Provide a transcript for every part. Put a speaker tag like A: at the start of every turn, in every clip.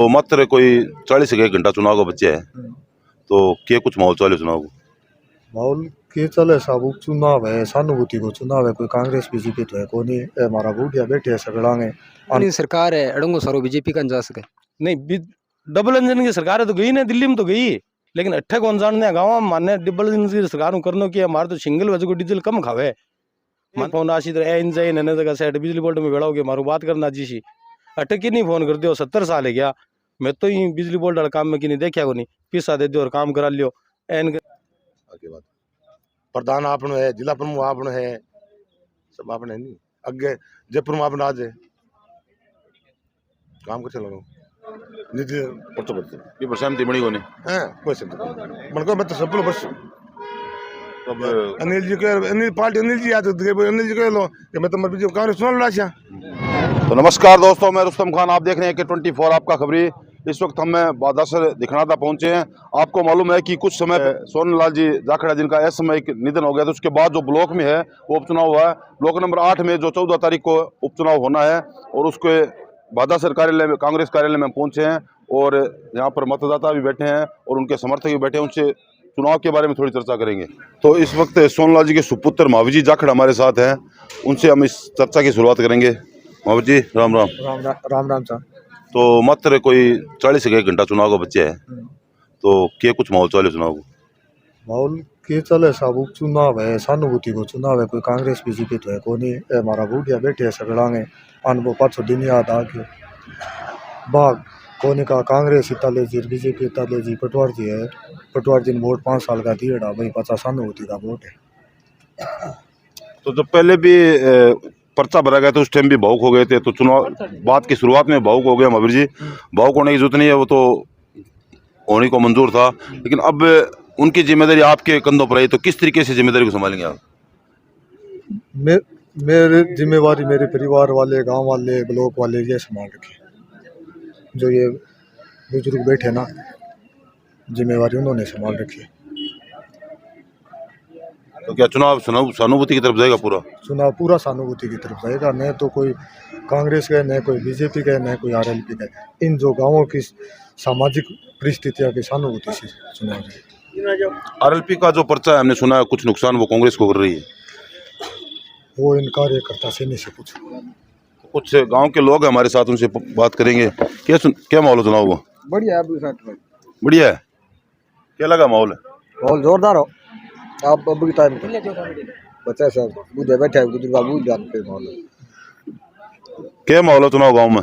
A: तो मात्र कोई 40 एक घंटा चुनाव का बच्चे है, तो क्या कुछ माहौल चाले चुनाव को?
B: माहौल के चले साहब, उपचुनाव है, सहानुभूति को चुनाव है, कोई कांग्रेस बीजेपी तो है को नहीं। हमारा बूढ़िया बैठे है सगड़ांगे
C: अपनी सरकार है, अड़ंगो सारो बीजेपी का जा सके नहीं। डबल इंजन की सरकार है तो गई ना, दिल्ली में तो गई, लेकिन अट्ठे कौन जानने गाँव में मानने डबल इंजन की सरकार करनो की हमारे तो सिंगल वजह को डीजल कम खावे। फोन आशी तरह इंजन नने जगह सेट बिजली बोर्ड में बेड़ा हो गया, मारू बात करना जी सी अटक की नहीं फोन कर दियो, 70 साल है गया मैं तो ही बिजली बोर्ड वाला काम में कि नहीं देखा को नहीं, पैसा दे दियो और काम करा लियो। एन
D: आगे बात प्रधान आपनो है, जिला प्रमुख आपनो है, सब आपने नहीं अगे जयपुर में आपने आज काम कर चलो निधि पड़तो पड़तो
A: ये सहमति बनी को नहीं
D: हैं कोई से मन को मैं तो सब बस
A: अब
D: अनिल जी के अनिल पार्टी अनिल जी आते थे, अनिल जी के लो कि मैं तो मर भी कांग्रेस सुन ला छा।
A: तो नमस्कार दोस्तों, मैं रुस्तम खान, आप देख रहे हैं कि 24 आपका खबरी। इस वक्त हम बादासर दिखनाता पहुंचे हैं। आपको मालूम है कि कुछ समय सोनलाल जी जाखड़ा जिनका इस समय निधन हो गया, तो उसके बाद जो ब्लॉक में है वो उपचुनाव हुआ है। ब्लॉक नंबर 8 में जो 14 तारीख को उपचुनाव होना है, और उसके बादासर कार्यालय में, कांग्रेस कार्यालय में पहुंचे हैं, और यहाँ पर मतदाता भी बैठे हैं और उनके समर्थक भी बैठे हैं। उनसे चुनाव के बारे में थोड़ी चर्चा करेंगे। तो इस वक्त सोनलाल जी के सुपुत्र महावीर जाखड़ हमारे साथ हैं, उनसे हम इस चर्चा की शुरुआत करेंगे। महावीर जी राम राम।
B: राम राम साहब।
A: तो मात्र कोई 40 एक घंटा चुनाव का बच्चे है, तो क्या कुछ माहौल चाले चुनाव को?
B: माहौल के चले साहब, उपचुनाव है, सहानुभूति को चुनाव है, कोई कांग्रेस बीजेपी तो है को नहीं। हमारा बूढ़िया बैठे है सगड़ांगे अनुभव 5 दिन याद आ गए बाग कोने का कांग्रेस इताले जी बीजेपी इताले जी पटवार जी है। पटवार जी ने वोट 5 साल का दिएड़ा भाई 50 सहानुभूति का वोट है।
A: तो जब पहले भी पर्चा भरा गया तो उस टाइम भी भावुक हो गए थे, तो चुनाव बात की शुरुआत में भावुक हो गया महावीर जी। भावुक होने की जरूरत नहीं है, वो तो होने को मंजूर था, लेकिन अब उनकी जिम्मेदारी आपके कंधों पर आई, तो किस तरीके से जिम्मेदारी को संभालेंगे आप?
B: मेरे जिम्मेवारी मेरे परिवार वाले, गांव वाले, ब्लॉक वाले ये संभाल रखे। जो ये बुजुर्ग बैठे ना, जिम्मेवारी उन्होंने संभाल रखी है।
A: तो क्या चुनाव सहानुभूति की तरफ जाएगा पूरा?
B: चुनाव पूरा सहानुभूति की तरफ जाएगा, न तो कोई कांग्रेस का, न कोई बीजेपी का, न कोई आरएलपी का। इन जो गांवों की सामाजिक परिस्थितियों की सहानुभूति से चुनाव जाएगा।
A: आरएलपी का जो पर्चा है, हमने सुना है कुछ नुकसान वो कांग्रेस को कर रही है,
B: वो इन कार्यकर्ता से नहीं से पूछो।
A: कुछ गांव के लोग हमारे साथ, उनसे बात करेंगे। क्या माहौल है चुनाव को?
B: बढ़िया है,
A: बढ़िया है। क्या लगा माहौल है?
B: बहुत जोरदार हो। आप अभी टाइम बच्चा सब बुझे बैठे बुजुर्ग बुझ जाते माहौल।
A: क्या माहौल है चुनाव गांव में?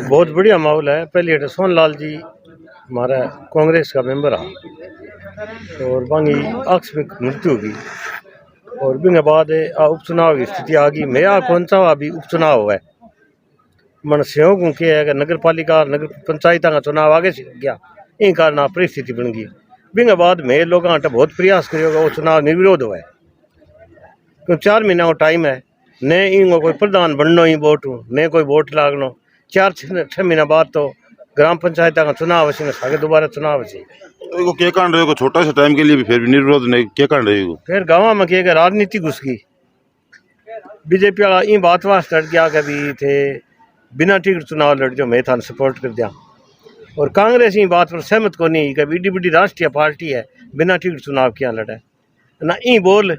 E: बहुत बढ़िया माहौल है। पहले तो सोनलाल जी हमारा कांग्रेस का मेंबर है, और बाकी आकस्मिक मृत्यु होगी, और बिंगे बाद उपचुनाव की स्थिति आ गई। मैं कौन सा अभी उपचुनाव है मन सहयोग के है, नगर पालिका नगर पंचायत का चुनाव आगे से गया, इन कारण परिस्थिति बन गई। बिंगे बाद में लोग बहुत प्रयास करेगा वो चुनाव निर्विरोध हुआ है, क्योंकि 4 महीना का टाइम है, न इन कोई प्रधान बनना ही वोट न कोई वोट लागनो। 4-6 महीना बाद तो ग्राम पंचायत का चुनाव है, आगे दोबारा चुनाव है।
A: तो क्या कारण रहेगा छोटा सा टाइम के लिए भी, फिर भी निर्विरोध नहीं, क्या कारण रहेगा?
E: फिर गाँव में क्या राजनीति घुस गई। बीजेपी वाला इन बात वास्ते लड़ गया कभी थे बिना टिकट चुनाव लड़ जो मैं था सपोर्ट कर दिया, और कांग्रेस ही बात पर सहमत को नहीं कभी बड़ी बड़ी राष्ट्रीय पार्टी है बिना टिकट चुनाव क्या लड़े ना ई बोल।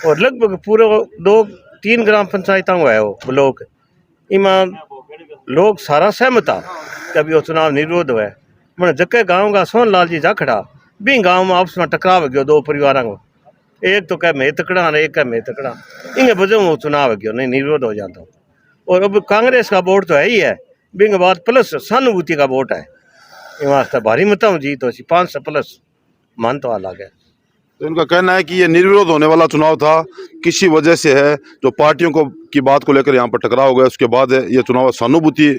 E: और लगभग पूरे 2-3 ग्राम पंचायतों है वो ब्लॉक, इमा लोग सारा सहमत आ कभी वो चुनाव निर्विरोध हुआ है। मैंने जके गाँव का सोनलाल जी जाखड़ा भी गाँव में आपस में टकराव गयो 2 परिवारों को, एक तो कह मैं तकड़ा एक कह मैं तकड़ा, इन वजह वो चुनाव गयो नहीं निर्विरोध हो जाता। और अब कांग्रेस का वोट तो है ही है, बिंग बाद प्लस सहानुभूति का वोट है, वास्ते भारी मतों जीत हो 500 प्लस मान तो अलग है।
A: तो इनका कहना है कि ये निर्विरोध होने वाला चुनाव था, किसी वजह से है जो पार्टियों को की बात को लेकर यहाँ पर टकराव हो गया, उसके बाद ये चुनाव सहानुभूति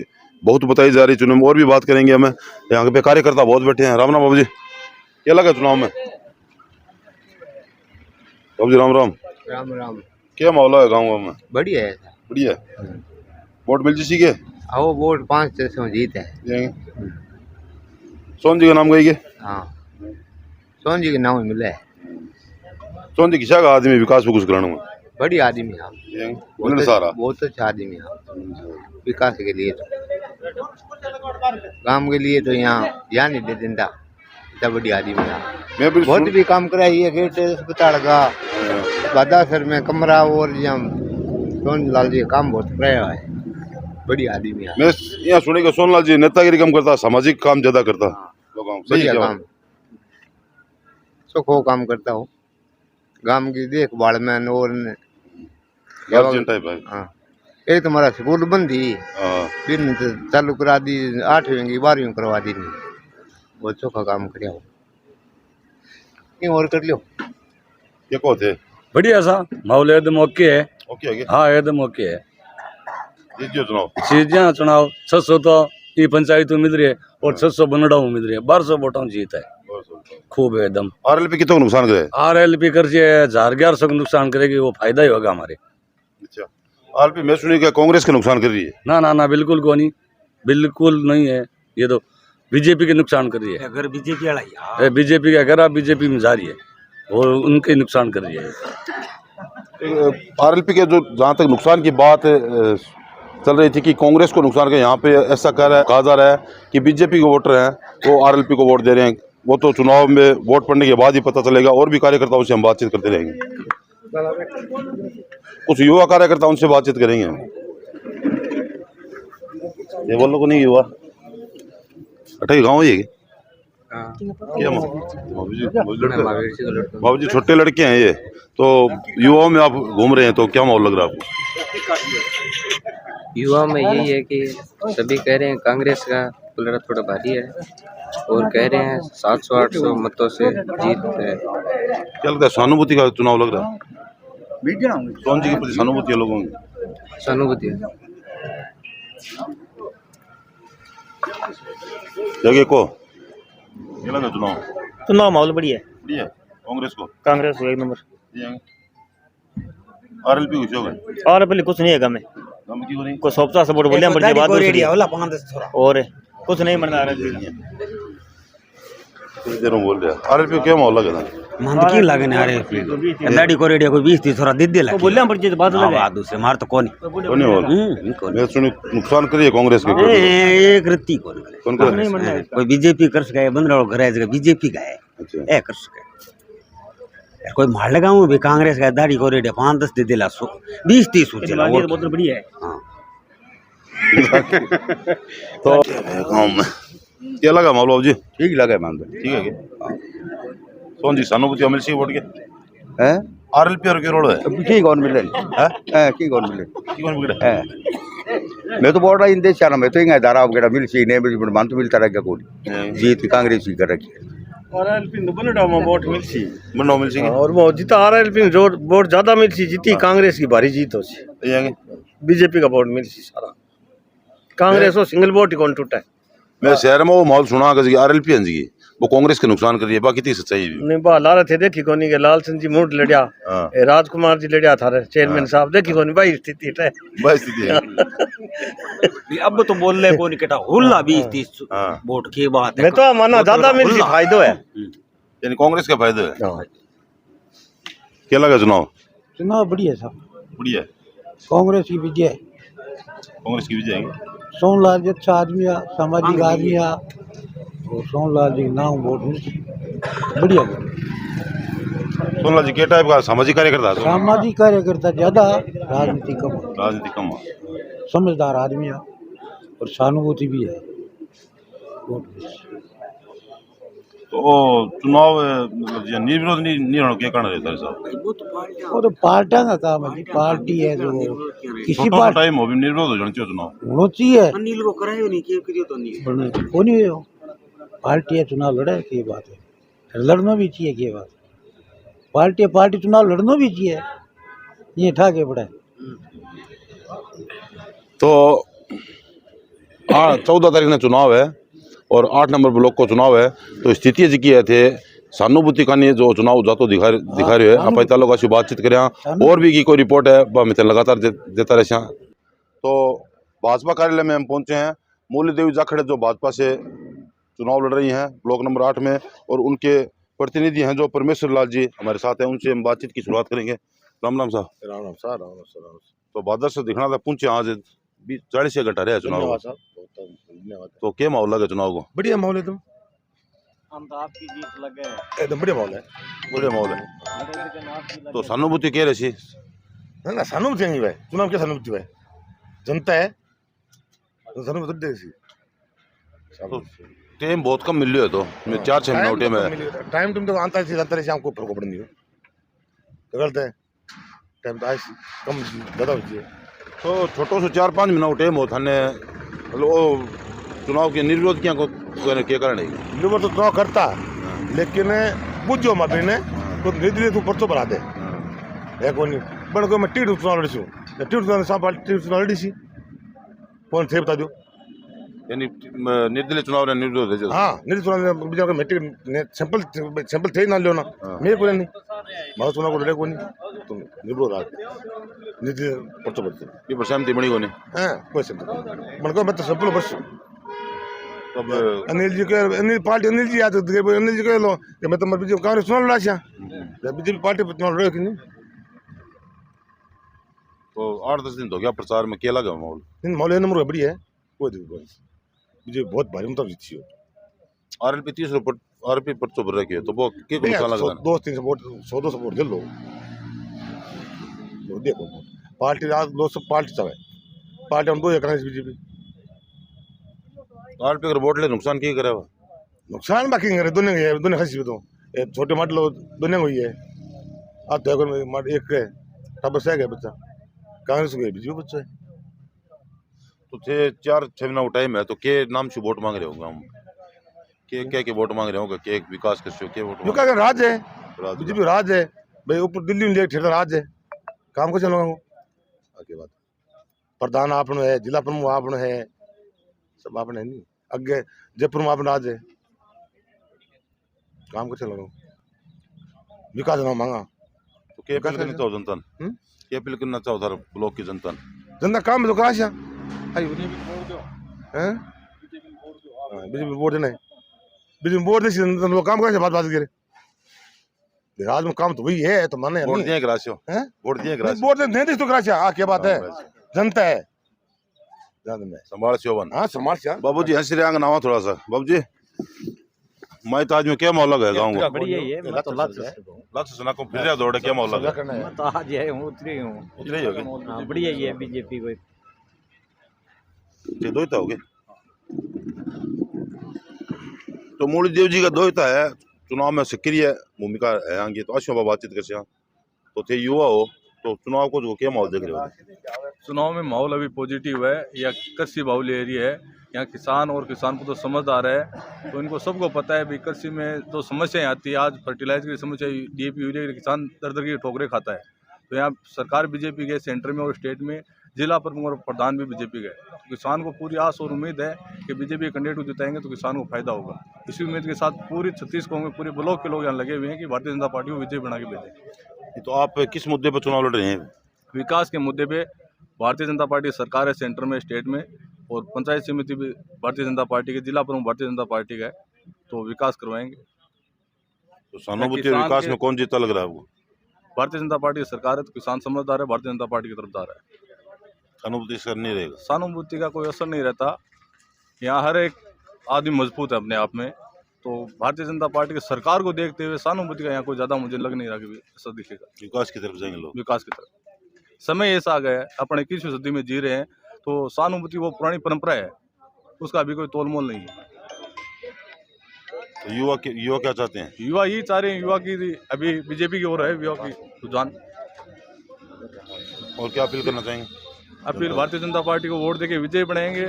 A: बहुत बताई जा रही है। चुनाव में और भी बात करेंगे हमें, यहाँ पे कार्यकर्ता बहुत बैठे हैं। राम राम बाबू जी, क्या लगा चुनाव में? बाबू जी राम राम।
F: राम राम।
A: क्या माहौल है गाँव में?
F: बढ़िया है।
A: बढ़िया है। वोट मिल जी के?
F: आओ वोट 500 जीत है।
A: सोन जी का नाम गई?
F: हाँ सोन जी के नाम मिला है।
A: सोन जी किसा का आदमी विकास में कुछ कराना में
F: बड़ी आदमी है,
A: सारा
F: बहुत अच्छा आदमी है विकास के लिए। काम के लिए तो यहाँ नहीं दे देता, इतना बड़ी आदमी है।
A: मैं भी
F: बहुत भी काम करा है, गेट अस्पताल का, बादासर में कमरा, और यहाँ सोनलाल जी काम बहुत कराया है, बड़ी आदमी है।
A: मैं यहाँ सुने कि सोनलाल जी नेतागिरी कम करता, सामाजिक काम ज्यादा करता लोगों को। सही
F: बढ़िया
A: क्या
F: काम, सुखो काम करता हो, गांव की देखभाल में और
A: गार्जियन टाइप है।
F: हाँ, एक तुम्हारा स्कूल बंद ही
A: हाँ।
F: फिर चालू करा दी, 8वीं की 12वीं करवा दी, नहीं बहुत चोखा काम कर और कर लो।
A: ये को थे
G: बढ़िया सा माहौल एकदम ओके है।
A: ओके आगे
G: हाँ एकदम ओके है।
A: ये जो चुनाव
G: चीजें चुनाव 600 तो ये पंचायत मिल रही है और 600 बनड़ा मिल रही है, 1200 वोटों जीत है, खूब है एकदम।
A: आरएलपी कितना नुकसान करे?
G: RLP कर 1100 नुकसान करेगी, वो फायदा ही होगा हमारे।
A: अच्छा, आरएलपी मैं सुनी कि कांग्रेस के नुकसान कर रही है।
G: ना ना ना, बिल्कुल को नहीं, बिल्कुल नहीं है, ये तो बीजेपी के नुकसान कर रही है।
C: अगर बीजेपी
G: बीजेपी का अगर आप बीजेपी में जा रही है और उनके नुकसान कर रही है।
A: आरएलपी के जो जहाँ तक नुकसान की बात चल रही थी कि कांग्रेस को नुकसान के, यहाँ पे ऐसा कहा जा रहा है कि बीजेपी के वोटर हैं वो आरएलपी को वोट दे रहे हैं। वो तो चुनाव में वोट पड़ने के बाद ही पता चलेगा। और भी कार्यकर्ताओं से हम बातचीत करते रहेंगे, कुछ युवा कार्यकर्ता उनसे बातचीत करेंगे। ये बोलो को नहीं युवा अठाई गाँव ही है क्या? बाबू जी छोटे लड़के हैं ये, तो युवाओं में आप घूम रहे हैं, तो क्या माहौल लग रहा है आपको?
H: युवा में यही है कि सभी कह रहे हैं कांग्रेस का पलड़ा थोड़ा भारी है और कह रहे हैं 700-800 मतों से जीत है।
A: क्या लगता है, सहानुभूति का चुनाव लग रहा है? सोन जी के प्रति सहानुभूति है लोगों की?
H: सहानुभूति है।
A: जगह को क्या लगा
E: चुनाव माहौल बढ़िया है,
A: बढ़िया कांग्रेस को?
E: कांग्रेस को 1 नंबर।
A: आरएलपी कुछ होगा
E: और पहले कुछ नहीं है गम
A: की हो नहीं
E: को सोपता सपोर्ट बोलिया पर बात और कुछ नहीं बनना रहा।
A: देर में बोल रहा आरएलपी क्या माहौल लगा था?
C: मंद की लगने आ रहे दाढ़ी को रेडियो को 20-30 थोड़ा दे लगे
E: बोलिया पर जी बात लगे
C: हां दूसरे मार तो कौन
A: कौन बोल मैं सुनी नुकसान करिए कांग्रेस के
C: एक रत्ती कौन कोई बीजेपी कर सके बंदरा घर है बीजेपी का है।
A: अच्छा
C: ए कर सके कोई मार लगाऊं भी कांग्रेस का दाढ़ी को रेडियो 5-10 दे दिला 20-30 चला वो
E: बहुत बढ़िया है।
C: हां
A: तो गांव में क्या लगा माहौल बाबू जी?
I: ठीक लगे मान
A: ठीक है क्या? सोन जी सहानुभूति अमिल सिंह वोट के
I: है
A: आरएलपी और के रोड है
I: की कौन मिले है की कौन मिले
A: की कौन बिगड़े
I: है मैं तो बोल रहा इन देश चारा मैं तो इंगा दारा वगैरह मिल सी नहीं मिल मान तो मिलता रहेगा कोई जीत कांग्रेस ही कर रखी
E: और आरएलपी ने बनड़ा में वोट मिलसी
A: मनो अमिल सिंह
E: और वो जीता आरएलपी ने वोट ज्यादा मिलसी जीती कांग्रेस की भारी जीत होसी
A: ये
E: बीजेपी का वोट मिलसी सारा कांग्रेस को सिंगल वोट ही कौन टूटा है।
A: मैं शहर में वो माहौल सुना कि आरएलपी हंस गई वो कांग्रेस के नुकसान कर रही है बाकी थी सच्चाई भी
E: नहीं बा लारा थे देखी कोनी के लाल सिंह जी मूड लड़िया ए राजकुमार जी लड़िया था चेयरमैन साहब देखी कोनी भाई स्थिति है
A: बस स्थिति है
C: अब तो बोल ले कोनी केटा हुल्ला 20-30 वोट की बात है।
E: मैं तो माना ज्यादा मिलसी फायदो है
A: यानी कांग्रेस का फायदा है। क्या लगा चुनाव
B: बढ़िया साहब,
A: बढ़िया
B: कांग्रेस की विजय,
A: कांग्रेस की विजय है।
B: सोनलाल जी अच्छा आदमी है, सामाजिक आदमी है और सोनलाल जी नाम वोट बढ़िया।
A: सोनलाल जी के टाइप का सामाजिक कार्यकर्ता है?
B: सामाजिक कार्यकर्ता ज्यादा, राजनीति कम,
A: राजनीति कम है।
B: समझदार आदमी है और सहानुभूति भी है।
A: तो चुनाव मतलब निर्विरोध नहीं होना क्या कारण रहता है साहब?
B: वो तो पार्टियां का काम है, पार्टी है जो किसी
A: पार्टी
B: पार्टी
A: टाइम हो भी निर्विरोध हो जाना चाहिए चुनाव
B: होना चाहिए।
C: अनिल को करायो नहीं क्यों करियो तो नहीं
B: को नहीं हो पार्टी है चुनाव लड़े की बात है, लड़ना भी चाहिए की बात। पार्टी चुनाव लड़ना भी चाहिए, ये ठाके पड़ा है।
A: तो 14 तारीख ने चुनाव है और 8 नंबर ब्लॉक को चुनाव है। तो स्थिति जी की थे सहानुभूति का नहीं जो चुनाव जातो दिखा रहे हैं आप लोग अच्छी बातचीत करें और भी की कोई रिपोर्ट है मैं लगातार देता रहे। तो भाजपा कार्यालय में हम पहुंचे हैं। मूल्य देवी जाखड़े जो भाजपा से चुनाव लड़ रही हैं ब्लॉक नंबर 8 में और उनके प्रतिनिधि हैं जो परमेश्वर लाल जी हमारे साथ हैं, उनसे हम बातचीत की शुरुआत करेंगे। राम राम साहब।
D: Ram Ram sir, Ram Ram sir.
A: तो बादर से दिखना था पहुंचे आज 40 घंटा रहे चुनाव।
D: धन्यवाद।
A: तो क्या माहौल लगे चुनाव को?
D: बढ़िया माहौल है, एकदम
C: हम तो आपकी जीत लगे
D: एकदम बढ़िया माहौल है।
A: बढ़िया माहौल है। तो सहानुभूति कह रही
D: ना ना सहानुभूति नहीं भाई, चुनाव क्या सहानुभूति भाई, जनता है तो सहानुभूति देगी।
A: तो टाइम बहुत कम मिल रही है, तो 4-6 महीना टाइम है।
D: टाइम तुम तो आता है हमको फर्क पड़ नहीं तो गलत है, टाइम तो आज कम ज़्यादा होती है।
A: तो छोटो से 4-5 महीना टाइम हो थाने चुनाव के निर्विरोध क्या क्या कारण है?
D: लिवर तो चुनाव करता लेकिन बुझो मापी ने तो धीरे तू पर्चो बना दे है कोई नहीं बन को मैं टीट चुनाव लड़ी टीट चुनाव साफ टीट चुनाव लड़ी सी कौन थे बता दो।
A: यानी निर्दलीय चुनाव ने निर्विरोध है।
D: हाँ निर्दलीय चुनाव बिजनेस का मैट्रिक सैंपल थे ना लो ना मेरे को नहीं मारो चुनाव को लड़े को नहीं तुम निर्विरोध आ निर्दलीय पर्चो बढ़ते
A: ये पर सहमति बनी को नहीं।
D: हाँ कोई सहमति बन को मैं तो सैंपल बस
A: तब
D: अनिल जी के अनिल पार्टी अनिल जी आते थे अनिल जी कह लो कि मैं तो मर बीजेपी कांग्रेस चुनाव लड़ा बीजेपी पार्टी पर चुनाव लड़े कि नहीं।
A: तो 8-10 दिन तो क्या प्रचार में क्या लगा माहौल?
D: इन माहौल नंबर बढ़िया है, कोई दिक्कत नहीं, बीजेपी बहुत भारी मतलब जीती हो।
A: आरएलपी 30 आरपी पर्चो भर रखी है तो वो क्या नुकसान लग रहा है?
D: 200-300 वोट 100-200 वोट दे लो देखो पार्टी आज लोग सब पार्टी चाहे पार्टी हम 2 कांग्रेस बीजेपी
A: आरपी अगर वोट ले नुकसान क्या करे?
D: नुकसान बाकी नहीं करे दोनों खसी तो छोटे माट लो दोनों हुई है आज तो एक टबर से गए बच्चा कांग्रेस गए बीजेपी बच्चा है।
A: तो 4-6 महीना टाइम है तो के नाम से वोट मांग रहे होंगे हम? के वोट मांग रहे होंगे? के विकास के वोट
D: जो क्या राज है बीजेपी राज है भाई ऊपर दिल्ली में ठेठा राज है काम को चलो आगे बात प्रधान आपने है जिला प्रमुख आपने है सब आपने नहीं अगे जयपुर में आपने राज है काम को चलो विकास ना मांगा
A: तो क्या अपील करना चाहो जनता ने? क्या अपील करना चाहो थार ब्लॉक की जनता ने?
D: जनता काम में तो करा बीजेपी वोट देना बीजेपी वोट दे लोग काम करें बात करे राज में काम तो वही है तो माने
A: वोट दिए ग्रासियो
D: हैं
A: वोट दिए ग्रासियो
D: वोट नहीं दे तो करा क्या बात है जनता है
A: संभाल सेवन।
D: हाँ समाज से
A: बाबू जी हंसी रहा नावा थोड़ा सा बाबू जी मैं ताज में क्या माहौल लगा गाँव को?
C: बढ़िया ही है मैं तो
A: लक्ष्य सुना को फिर दौड़े क्या माहौल लगा?
C: मैं तो आज है हूँ उतरी हूँ
A: उतरे ही होगे
C: हाँ, बढ़िया ही है बीजेपी को
A: ये दोहिता होगे तो मूली देव जी का दोहिता है चुनाव में सक्रिय भूमिका है आगे तो अश्व बातचीत कर तो थे युवा हो तो चुनाव को जो क्या माहौल देख रहे हो?
J: चुनाव में माहौल अभी पॉजिटिव है या कृषि बाहुल्य एरिया है यहाँ किसान और किसान को तो समझदार है तो इनको सबको पता है भी कृषि में तो समस्याएं आती है आज फर्टिलाइजर की समस्या डीएपी यूरिया के किसान दर दर की ठोकरे खाता है तो यहाँ सरकार बीजेपी के सेंटर में और स्टेट में जिला प्रमुख और प्रधान भी बीजेपी के तो किसान को पूरी आस और उम्मीद है कि बीजेपी कैंडिडेट को जिताएंगे तो किसान को फायदा होगा। इसी उम्मीद के साथ पूरी 36 गाँव में पूरे ब्लॉक के लोग यहाँ लगे हुए हैं कि भारतीय जनता पार्टी को विजय बना के भेजें।
A: तो आप किस मुद्दे पर चुनाव लड़ रहे हैं?
J: विकास के मुद्दे पे भारतीय जनता पार्टी सरकार है सेंटर में स्टेट में और पंचायत समिति भी भारतीय जनता पार्टी के जिला प्रमुख भारतीय जनता पार्टी का है तो विकास करवाएंगे।
A: तो सहानुभूति और विकास में कौन जीता लग रहा है आपको?
J: भारतीय जनता पार्टी की सरकार है तो किसान समझदार है भारतीय जनता पार्टी की तरफदार है।
A: सहानुभूति इसका नहीं रहेगा?
J: सहानुभूति का कोई असर नहीं रहता यहाँ हर एक आदमी मजबूत है अपने आप में तो भारतीय जनता पार्टी की सरकार को देखते हुए सहानुभूति का यहाँ कोई ज़्यादा मुझे लग नहीं रहा कि असर दिखेगा।
A: विकास की तरफ जाएंगे लोग?
J: विकास की तरफ समय ऐसा आ गया है अपने 21वीं सदी में जी रहे हैं तो सहानुभूति वो पुरानी परंपरा है उसका अभी कोई तोलमोल नहीं है।
A: तो युवा क्या चाहते हैं?
J: युवा यही चाह रहे हैं युवा की अभी बीजेपी की ओर है युवा की रुझान।
A: और क्या अपील करना चाहेंगे?
J: अपील भारतीय जनता पार्टी को वोट देके विजय बनाएंगे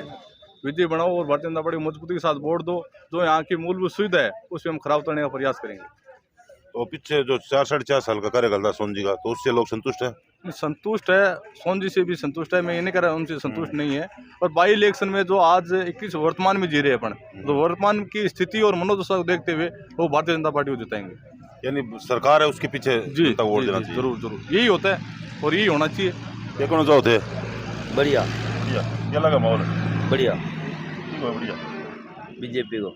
J: विजय बनाओ और भारतीय जनता पार्टी को मजबूती के साथ वोट दो जो यहाँ की मूलभूत सुविधा है उसमें हम खराब करने का प्रयास करेंगे।
A: तो पीछे जो 4-4.5 साल का कार्यकाल था सोन जी का तो उससे लोग संतुष्ट है?
J: संतुष्ट है सोन जी से भी संतुष्ट है मैं ये नहीं कह रहा उनसे संतुष्ट नहीं है और बाई इलेक्शन में जो आज 21 वर्तमान में जी रहे अपन तो वर्तमान की स्थिति और मनोदशा को देखते हुए वो भारतीय जनता पार्टी को जिताएंगे।
A: यानी सरकार है उसके पीछे
J: जी
A: वोट देना चाहिए?
J: जरूर जरूर यही होता है और यही होना चाहिए।
A: ये कौन चाहो थे?
K: बढ़िया
A: क्या लगा माहौल?
K: बढ़िया
A: बढ़िया
K: बीजेपी को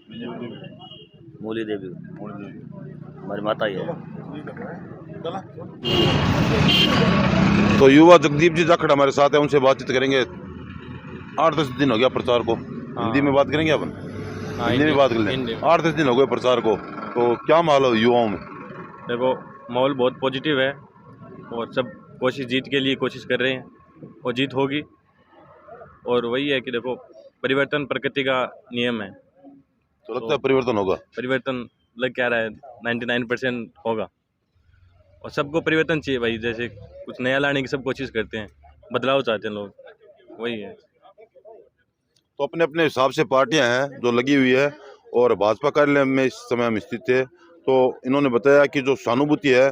K: मूली देवी को हमारी माता ही है।
A: तो युवा जगदीप जी जाखड़ हमारे साथ है उनसे बातचीत करेंगे। 8-10 दिन हो गया प्रचार को हिंदी में बात करेंगे अपन? हिंदी में बात कर लें। 8-10 दिन हो गए प्रचार को, तो क्या माहौल है युवाओं में?
L: देखो माहौल बहुत पॉजिटिव है और सब कोशिश जीत के लिए कोशिश कर रहे हैं और जीत होगी। और वही है कि देखो परिवर्तन प्रकृति का नियम है,
A: तो लगता है परिवर्तन होगा?
L: परिवर्तन लग क्या रहा है 99% होगा और सबको परिवर्तन चाहिए भाई। जैसे कुछ नया लाने की सब कोशिश करते हैं, बदलाव चाहते हैं लोग, वही है।
A: तो अपने अपने हिसाब से पार्टियां हैं जो लगी हुई है और भाजपा कार्यालय में इस समय हम स्थित थे, तो इन्होंने बताया कि जो सहानुभूति है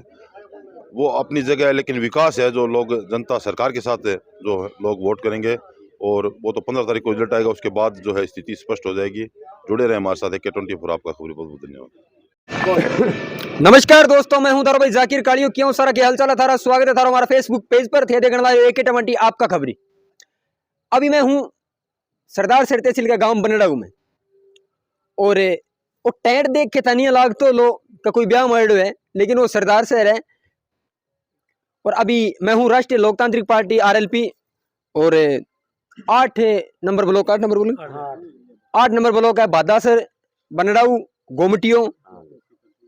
A: वो अपनी जगह है, लेकिन विकास है जो लोग जनता सरकार के साथ है, जो लोग वोट करेंगे और वो तो 15 तारीख को रिजल्ट आएगा, उसके बाद जो है स्थिति स्पष्ट हो जाएगी। जुड़े रहे हमारे साथ K24 आपका खबरी। बहुत बहुत धन्यवाद।
M: नमस्कार दोस्तों, मैं हूं भाई जाकिर कालियो। क्यों सारा क्या हालचाल है थारा? स्वागत है थारा हमारा फेसबुक पेज पर थे देखने वाले K20 आपका खबरी। अभी मैं हूं सरदार सर तहसील का गांव बनड़ाऊ में और वो टेंट देख के तनिया लाग तो लो का कोई ब्याह मर्ड है, लेकिन वो सरदार शहर है। और अभी मैं हूं राष्ट्रीय लोकतांत्रिक पार्टी RLP और 8 नंबर ब्लॉक 8 नंबर ब्लॉक है बादासर, बनड़ाऊ, गोमटियों,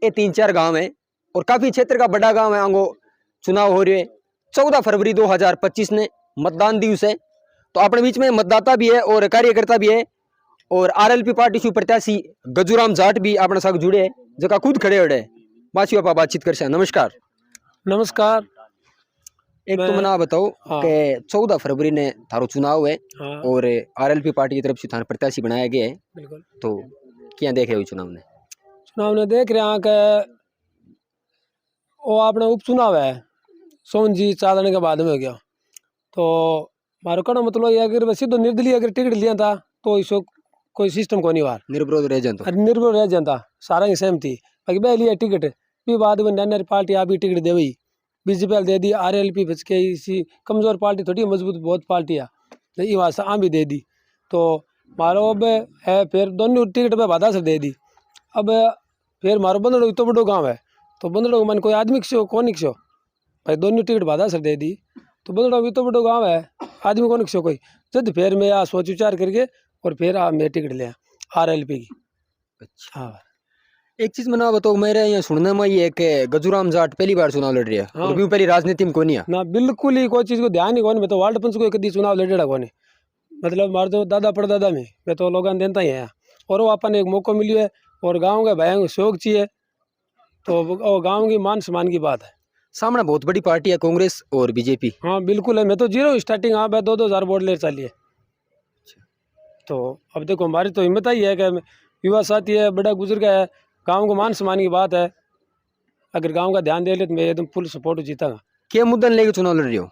M: ये 3-4 गांव है और काफी क्षेत्र का बड़ा गांव है। आंगो चुनाव हो रहे 14 फरवरी 2025 ने मतदान दिवस है, तो अपने बीच में मतदाता भी है और कार्यकर्ता भी है और RLP पार्टी से प्रत्याशी गजूराम जाट भी अपने साथ जुड़े है, जगह खुद खड़े हो रहे बातचीत आप बातचीत कर। नमस्कार।
N: नमस्कार।
M: एक तो मना बताओ कि 14 फरवरी ने थारो चुनाव है और RLP पार्टी की तरफ से थाने प्रत्याशी बनाया गया है,
N: बिल्कुल।
M: तो क्या देख रहे हो चुनाव ने?
N: चुनाव ने देख रहे हैं कि वो अपना उपचुनाव है सोन जी 4 दिन के बाद में हो गया, तो मारो कहना मतलब ये अगर वैसे तो निर्दलीय अगर टिकट लिया था तो इसको कोई सिस्टम को नहीं वार
M: निर्विरोध रह जाता,
N: निर्भर रह जाता, सारा की सहमति बाकी बह लिया टिकट भी बाद में नन्या पार्टी आप भी टिकट दे वही BJP दे दी, RLP बच के इसी कमजोर पार्टी थोड़ी मजबूत बहुत पार्टी है तो ये वास्ते आम भी दे दी, तो मारो अब है फिर दोनों टिकट पे बाधा से दे दी। अब फिर मारो बंदड़ो इतना बड़ो गाँव है तो बंदड़ो मन कोई आदमी क्यों कौन क्यों भाई दोनों टिकट बाधा से दे दी, तो बंदड़ो इतना बड़ो गाँव है आदमी कौन क्यों कोई जब फिर मैं आ सोच विचार करके और फिर मैं टिकट लिया RLP की।
M: अच्छा, हाँ। एक चीज मना बताओ, मेरे यहाँ सुनने में ये है कि गजूराम जाट पहली बार चुनाव लड़ रही है और भी पहली राजनीति में कौन है
N: ना, बिल्कुल ही कोई चीज को ध्यान ही कौन। मैं तो वार्ड पंच को कभी चुनाव लड़ेगा कौन, मतलब मार दो दादा परदादा में मैं तो लोगों देता ही है और वो अपन एक मौका मिली है और गाँव के भाइयों को शौक चाहिए, तो गाँव की मान सम्मान की बात है।
M: सामने बहुत बड़ी पार्टी है कांग्रेस और BJP।
N: हाँ बिल्कुल है, मैं तो जीरो स्टार्टिंग हाँ 2-2 वोट ले चलिए, तो अब देखो हमारी तो हिम्मत ही है कि युवा साथी है, बड़ा बुजुर्ग है, गांव को मान सम्मान की बात है, अगर गांव का ध्यान दे ले तो मैं एकदम फुल सपोर्ट जीतागा।
M: क्या मुद्दन लेके चुनाव लड़ रही हो?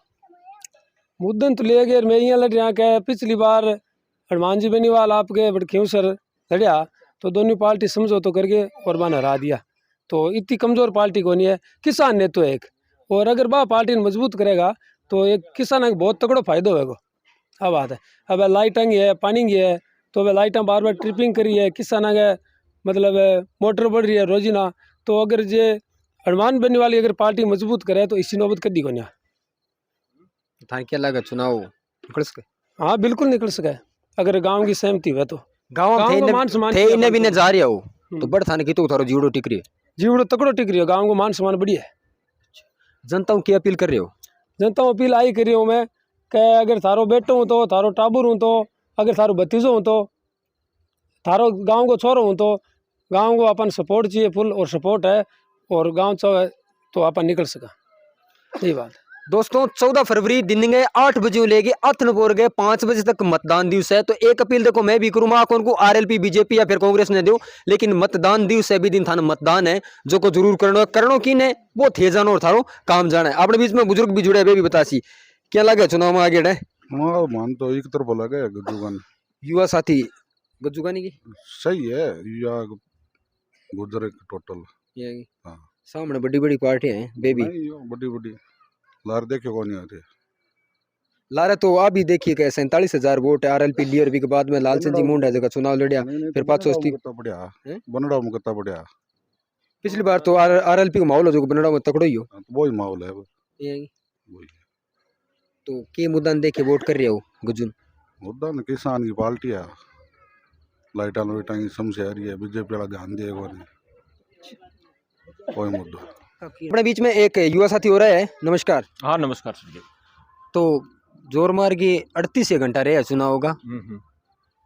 N: मुद्दन तो ले गए मैं यहाँ लड़ रहा कि पिछली बार हनुमान जी बेनीवाल आपके बड़खेव सर लड़िया तो दोनों पार्टी समझो तो करके और बना हरा दिया, तो इतनी कमज़ोर पार्टी को नहीं है। किसान ने तो एक और अगर बा पार्टी ने मजबूत करेगा तो एक किसान को बहुत तगड़ो फायदा होगा। अब बात है अब लाइटें है पानी की है तो वह लाइटें बार बार ट्रिपिंग करी है, किसान के मतलब मोटर बढ़ रही है रोजीना, तो अगर जे हनुमान बनने वाली अगर पार्टी मजबूत करे तो इसी नौबत कदी को नहीं।
M: था क्या लगा चुनाव निकल सके?
N: हाँ बिल्कुल निकल सके अगर गांव की सहमति है तो।
M: गांव थे भी ने जा रही हो तो बड़ थाने की तो थारो जीवड़ो टिक रही है, जीवड़ो
N: तकड़ो टिक रही है, गाँव को मान सम्मान बढ़िया है।
M: जनता की अपील कर रहे हो?
N: जनता अपील आई करी हूँ मैं कि अगर थारो बेटो हूँ तो थारो टाबर हूँ तो अगर थारो भतीजो हूँ तो थारो गांव को छोरो हूँ तो गांव को अपन सपोर्ट चाहिए फुल और सपोर्ट है और गांव चाहे तो अपन निकल सका, यही बात।
M: दोस्तों 14 फरवरी दिन गए 8 बजे लेके अथनपुर गए 5 बजे तक मतदान दिवस है, तो एक अपील देखो मैं भी करूँगा कौन को RLP BJP या फिर कांग्रेस ने दो, लेकिन मतदान दिवस है भी दिन थाना मतदान है जो को जरूर करनो की ने वो थे जानो और थारो काम जाना है। अपने बीच में बुजुर्ग भी जुड़े भी बतासी क्या लगे चुनाव में आगे
O: मान तो एक तरफ लगे गज्जूगन
M: युवा साथी गज्जूगानी की
O: सही है या गुजरे टोटल
M: हाँ। सामने बड़ी बड़ी पार्टियां हैं बेबी
O: बड़ी लार देखे कौन आते
M: लारे तो आप भी देखिए कि 47,000 वोट है RLP DRP के बाद में लालचंद जी मुंडा जगह चुनाव लड़िया फिर 580
O: बनड़ा में कितना बढ़िया।
M: पिछली बार तो RLP का माहौल जो बनड़ा में तकड़ो ही हो,
O: वही माहौल है
M: तो के मुद्दा देखे वोट कर रहे हो? गुजुन
O: मुद्दा किसान की पार्टी है लाइटा लुइटा की समस्या आ रही है बीजेपी वाला ध्यान दिए कोई मुद्दा।
M: अपने बीच में एक युवा साथी हो रहा है। नमस्कार।
P: हाँ नमस्कार सर जी।
M: तो जोर मार के 38 घंटा रहे चुनाव होगा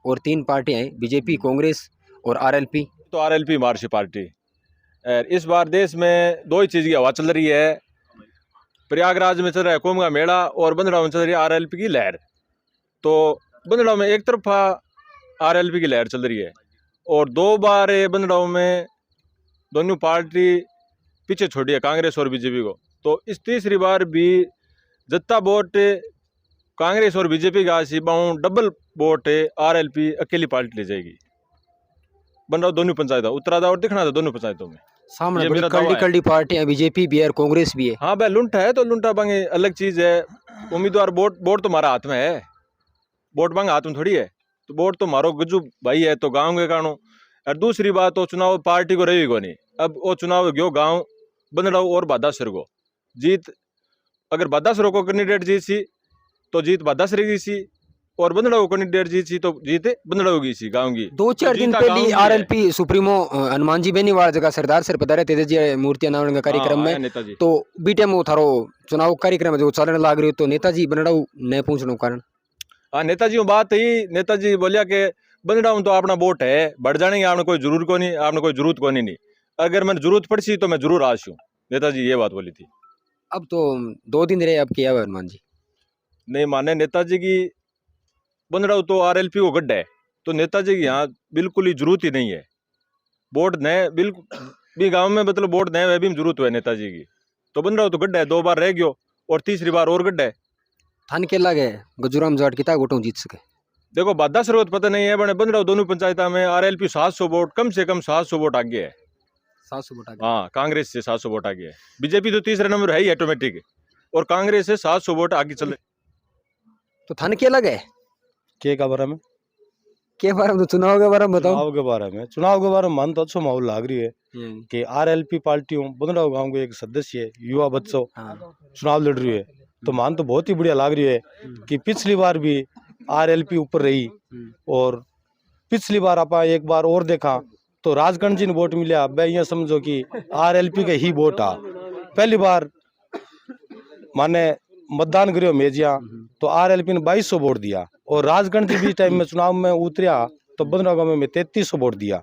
M: और 3 पार्टियां हैं, बीजेपी, कांग्रेस और आरएलपी।
P: तो आरएलपी मार्क्सिस्ट पार्टी। इस बार देश में 2 ही चीज़ की हवा चल रही है। प्रयागराज में चल रहा है कुंभ का मेला और बंदड़ाव में चल रही है आरएलपी की लहर। तो बंदड़ाव में एक तरफा आरएलपी की लहर चल रही है और 2 बार बंदड़ाव में दोनों पार्टी पीछे छोड़ी है, कांग्रेस और बीजेपी को। तो इस तीसरी बार भी जत्ता वोट कांग्रेस और बीजेपी का सिबाऊ डबल वोट आरएलपी अकेली पार्टी ले जाएगी। बंदड़ाव दोनों पंचायतों, उत्तरादा और दिखना था दोनों पंचायतों में।
M: सामने बड़ी कल्डी पार्टियां बीजेपी भी है और कांग्रेस भी है।
P: हाँ भाई लुंटा है तो लुंटा बांगे अलग चीज है। उम्मीदवार वोट तो हमारा हाथ में है, वोट बांगे हाथ में थोड़ी है। तो वोट तो मारो गज्जू भाई है तो गाँव के कानो। और दूसरी बात तो चुनाव पार्टी को रही को नहीं। अब वो चुनाव गयो गाँव बंदड़ाव और बादासर को जीत। अगर बादासर को कैंडिडेट जीत सी तो जीत बादासर की सी और बंदड़ाव को कैंडिडेट जीत सी तो जीत बंदड़ाव की सी गाँव की।
M: 2-4 दिन पहले आरएलपी सुप्रीमो हनुमान जी बेनीवाल जगह सरदार सर पधारे तेजी मूर्ति अनावरण का कार्यक्रम में। तो बीटे में थारो चुनाव कार्यक्रम जो चलने लाग रही तो नेताजी बंदड़ाव नहीं पहुंचने कारण।
P: हाँ नेताजी बात ही नेताजी बोलिया कि बंदड़ाव तो अपना वोट है, बढ़ जाने आपने कोई जरूर को नहीं, आपने कोई जरूरत को नहीं। अगर मैंने जरूरत पड़सी तो मैं जरूर आश हूँ। नेताजी ये बात बोली थी।
M: अब तो 2 दिन रहे, अब किया हुआ हनुमान जी
P: नहीं माने नेताजी की। बंदड़ाव तो आरएलपी को गड्ढा है तो नेताजी की यहाँ बिल्कुल ही जरूरत ही नहीं है। वोट नए बिल्कुल भी गांव में मतलब वोट नए वह भी जरूरत है नेताजी की। तो बंदड़ाव तो गड्ढा है, 2 बार रह गयो और तीसरी बार और गड्ढा है।
M: थान के लगे गजूराम जाट कितना वोटों जीत सके।
P: देखो बादासर को पता नहीं है बने बंदड़ाव दोनों पंचायतों में आरएलपी 700 वोट कम से कम 700 वोट आगे है।
M: 700 वोट आगे।
P: हाँ कांग्रेस से 700 वोट आगे है। बीजेपी तो तीसरे नंबर है ही ऑटोमेटिक और कांग्रेस से 700 वोट आगे चले।
M: तो थान के लगे
C: के का बारे में
M: तो चुनाव के बारे में बताओ।
C: चुनाव के बारे में मन तो अच्छा माहौल लाग रही है कि आरएलपी पार्टियों बंदड़ाव गांव के एक सदस्य युवा बच्चों चुनाव लड़ रही है। तो मान तो बहुत ही बढ़िया लाग रही है कि पिछली बार भी आरएलपी ऊपर रही और पिछली बार आप एक बार और देखा तो राजगढ़ जी ने वोट मिला। मैं ये समझो कि आरएलपी के ही वोट आ। पहली बार माने मतदान करियो मेजिया तो आरएलपी ने 2200 वोट दिया और राजगढ़ जी भी टाइम में चुनाव में उतरिया तो बंदड़ाव गांव में 3300 वोट दिया।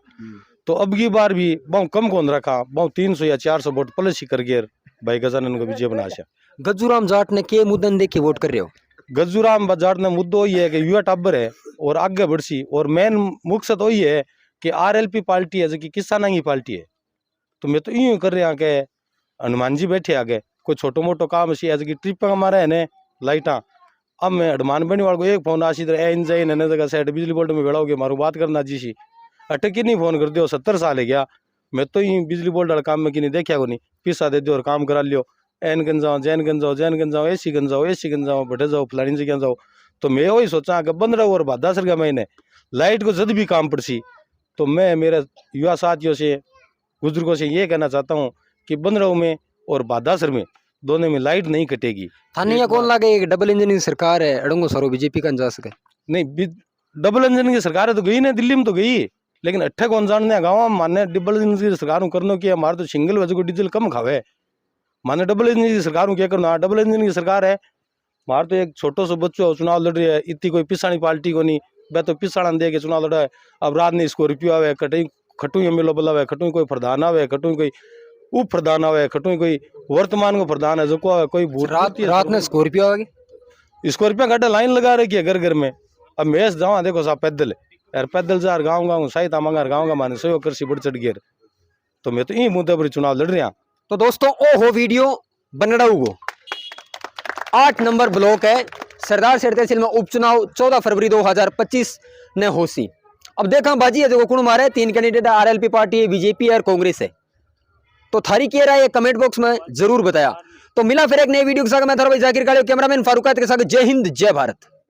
C: तो अब की बार भी बहुत कम कौन रखा, बहुत 300 या 400 वोट प्लस ही कर गए भाई गजानन को विजय बनाशा।
M: गज्जूराम जाट ने के मुद्दन देख के वोट कर रहे हो।
C: गज्जूराम जाट ने मुद्दो ये है कि युवा टाबर है और आगे बढ़सी और मेन मकसद वही है कि आरएलपी पार्टी है जो कि किसाना की पार्टी है। तो मैं तो यूं कर रहा कि हनुमान जी बैठे आगे कोई छोटो मोटो काम सी ऐसे कि ट्रिप हमारा है ने लाइटा। अब मैं हनुमान बेनीवाल को एक फोन आशी तरह इन जाइन है जगह सेट बिजली बोर्ड में भेड़ाओगे मारू बात करना जी सी अटक ही नहीं फोन कर दियो 70 साल है गया। मैं तो ही बिजली बोर्ड वाला काम में कि नहीं देखा को नहीं पिसा दे दो और काम करा लियो। एन गंज जाओ जैन गंज जाओ जैन गंज जाओ ऐसी गंज जाओ भटे जाओ फलानी जगह जाओ। तो मैं वही सोचा कि बंदड़ाव और बादासर का महीने लाइट को जब भी काम पड़सी तो मैं मेरे युवा साथियों से बुजुर्गों से ये कहना चाहता हूँ कि बंदड़ाव में और बादासर में दोनों में लाइट नहीं कटेगी।
M: थाने कौन लागे एक डबल इंजन की सरकार है अड़ंगो सारो बीजेपी का जा सके
C: नहीं डबल इंजन की सरकार तो गई ना दिल्ली में तो गई लेकिन अट्ठे कौन जानने गाँव माने डबल इंजन की सरकार करनो की हमारे तो सिंगल वजह को डीजल कम खावे माने डबल इंजन की सरकार क्या करना। डबल इंजन की सरकार है मार तो एक छोटो सो बच्चों चुनाव लड़ रही है इतनी कोई पिसानी पार्टी को नहीं वह तो पिसाड़ा दे के चुनाव लड़ा है। अब रात ने स्कॉर्पियो आवे कटई खटू एमएलओ बुलावे खटू कोई प्रधान आवे खटू कोई उप प्रधान आवे खटू कोई वर्तमान को प्रधान है जो को आवे कोई
M: रात में स्कॉर्पियो आवेगी
C: स्कॉर्पियो गाड़ी लाइन लगा रखी है घर घर में। अब मैं जावा देखो साहब पैदल यार पैदल जा गाँव गाँव सहित मंगा गाँव का माने सहयोग कृषि बढ़ चढ़ गया। तो मैं तो यही मुद्दे पर चुनाव लड़ रहा।
M: तो दोस्तों ओ हो वीडियो बंदड़ाऊ को 8 नंबर ब्लॉक है सरदार सर तहसील में उपचुनाव 14 फरवरी 2025 ने होसी। अब देखा बाजी है जो कुण मारे 3 कैंडिडेट आरएलपी पार्टी है बीजेपी है और कांग्रेस है। तो थारी क्या राय है कमेंट बॉक्स में जरूर बताया। तो मिला फिर एक नई वीडियो के साथ मैं थारा भाई जाकिर कालियो कैमरामैन फारूकात के साथ जय हिंद जय भारत।